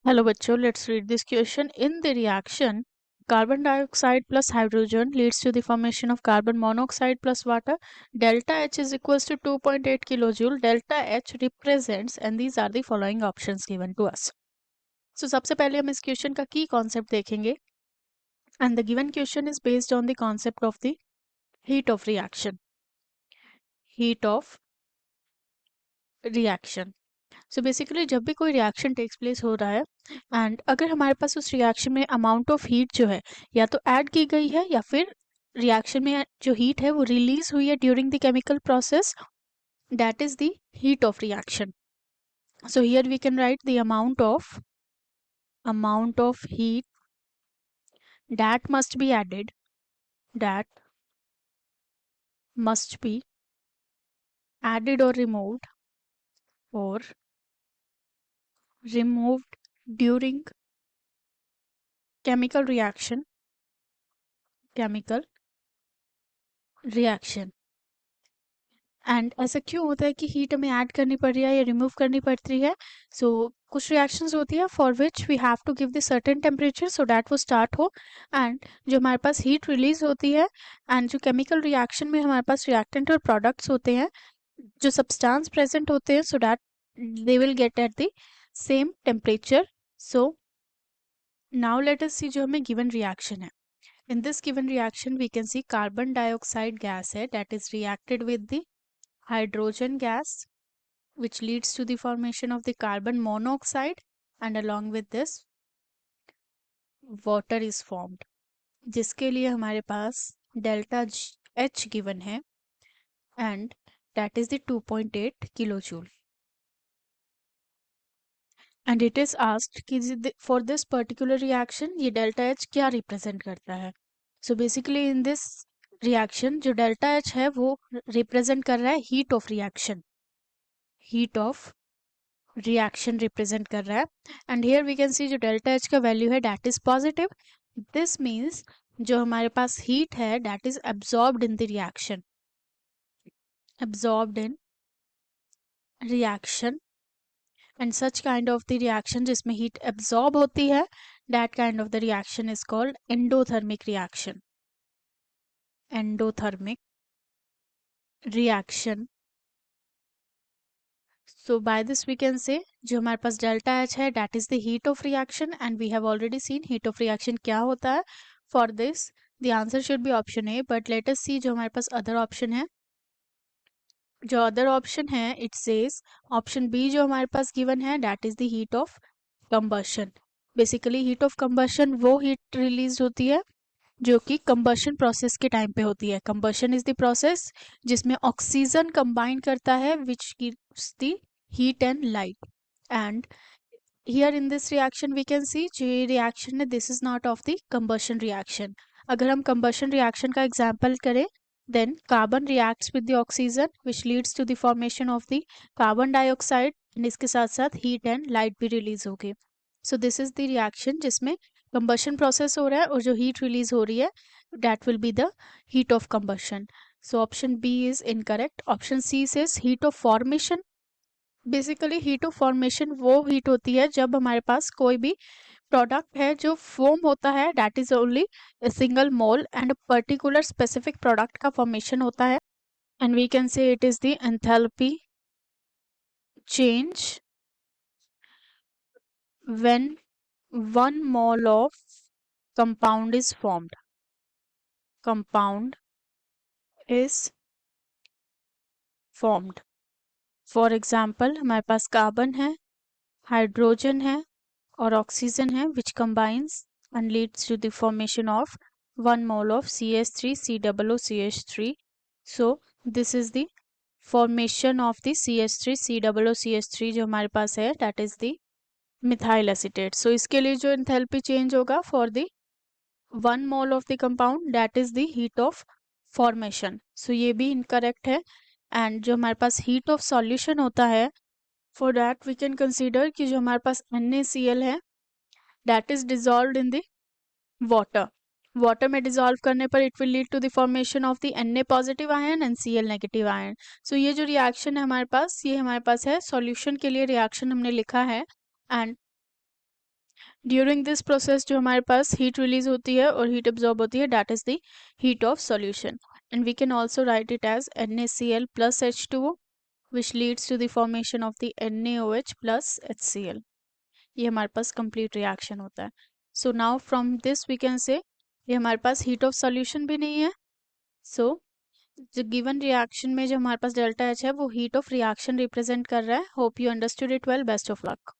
Hello बच्चों, let's read this question. In the reaction, carbon dioxide plus hydrogen leads to the formation of carbon monoxide plus water. Delta H is equals to 2.8 kilojoule. Delta H represents, and these are the following options given to us. So सबसे पहले हम इस question का की concept देखेंगे, and the given question is based on the concept of the heat of reaction. Heat of reaction. So basically जब भी कोई रिएक्शन टेक्स प्लेस हो रहा है एंड अगर हमारे पास उस रिएक्शन में अमाउंट ऑफ हीट जो है या तो ऐड की गई है या फिर रिएक्शन में जो हीट है वो रिलीज हुई है during the chemical process, that is the heat of reaction. So here we can write the amount of heat that must be added, that must be added or removed during chemical reaction and ऐसा क्यों होता है कि heat हमें add करनी पड़ रही है या रिमूव करनी पड़ती है. सो कुछ रिएक्शंस होती है for which we have to give the certain temperature so that वो स्टार्ट हो, एंड जो हमारे पास हीट रिलीज होती है एंड जो केमिकल रिएक्शन में हमारे पास रिएक्टेंट और प्रोडक्ट्स होते हैं, जो सब्सटेंस प्रेजेंट होते हैं, so that they will get at the same temperature. So now let us see जो हमें गिवन रिएक्शन है. In this given reaction, we can see carbon dioxide gas है that is reacted with the hydrogen gas, which leads to the formation of the carbon monoxide, and along with this water is formed, जिसके लिए हमारे पास delta H given है and that is the 2.8 kilojoule. And it is asked कि for this particular reaction ये delta H क्या represent करता है. So basically in this reaction जो delta H है वो represent कर रहा है heat of reaction represent कर रहा है. and here we can see जो delta H का value है that is positive. this means जो हमारे पास heat है that is absorbed in reaction and such kind of the reaction जिसमें heat absorb होती है, that kind of the reaction is called endothermic reaction. So by this we can say जो हमारे पास delta H है that is the heat of reaction, and we have already seen heat of reaction क्या होता है. For this the answer should be option A, but let us see जो हमारे पास other option है. जो अदर ऑप्शन है it says option B जो हमारे पास गिवन है that is the heat of combustion. Basically heat of combustion वो heat release होती है जो कि कंबशन प्रोसेस के टाइम पे होती है. कंबशन इज द प्रोसेस जिसमें ऑक्सीजन कंबाइन करता है which gives the heat and light. And here in this reaction we can see जो ये रिएक्शन है this is not of the combustion reaction. अगर हम कंबशन रिएक्शन का एग्जाम्पल करें, then carbon reacts with the oxygen which leads to the formation of the carbon dioxide, and इसके साथ साथ heat and light भी release होगी. So this is the reaction जिसमें combustion process हो रहा है और जो heat release हो रही है that will be the heat of combustion. So option B is incorrect. Option C says heat of formation. Basically heat of formation वो हीट होती है जब हमारे पास कोई भी प्रोडक्ट है जो फॉर्म होता है that is only single mole and particular specific product का फॉर्मेशन होता है, and we can say it is the enthalpy change when 1 mole of compound is formed. For example हमारे पास कार्बन है, हाइड्रोजन है और ऑक्सीजन है which combines and leads to the formation of 1 mole of CH3 COOCH3. So this is the formation of the CH3 COOCH3 जो हमारे पास है that is the methyl acetate. So इसके लिए जो enthalpy change होगा for the 1 mole of the compound that is the heat of formation. So ये भी incorrect है. and जो हमारे पास heat of solution होता है for that we can consider कि जो हमारे पास NaCl है that is dissolved in the water में डिजॉल्व करने पर it will lead to the formation of the Na positive ion and Cl negative ion. So ये जो रिएक्शन है हमारे पास ये हमारे पास है सॉल्यूशन के लिए रिएक्शन हमने लिखा है. एंड ड्यूरिंग दिस प्रोसेस जो हमारे पास हीट रिलीज होती है और हीट एब्जॉर्ब होती है, that is the heat of solution, and we can also write it as NaCl plus H2O which leads to the formation of the NaOH plus HCl. ये हमारे पास complete reaction होता है. So now from this we can say ये हमारे पास heat of solution भी नहीं है. सो जो गिवन रिएक्शन में जो हमारे पास डेल्टा H है वो हीट ऑफ रिएक्शन रिप्रेजेंट कर रहा है. Hope you understood it well. Best of luck.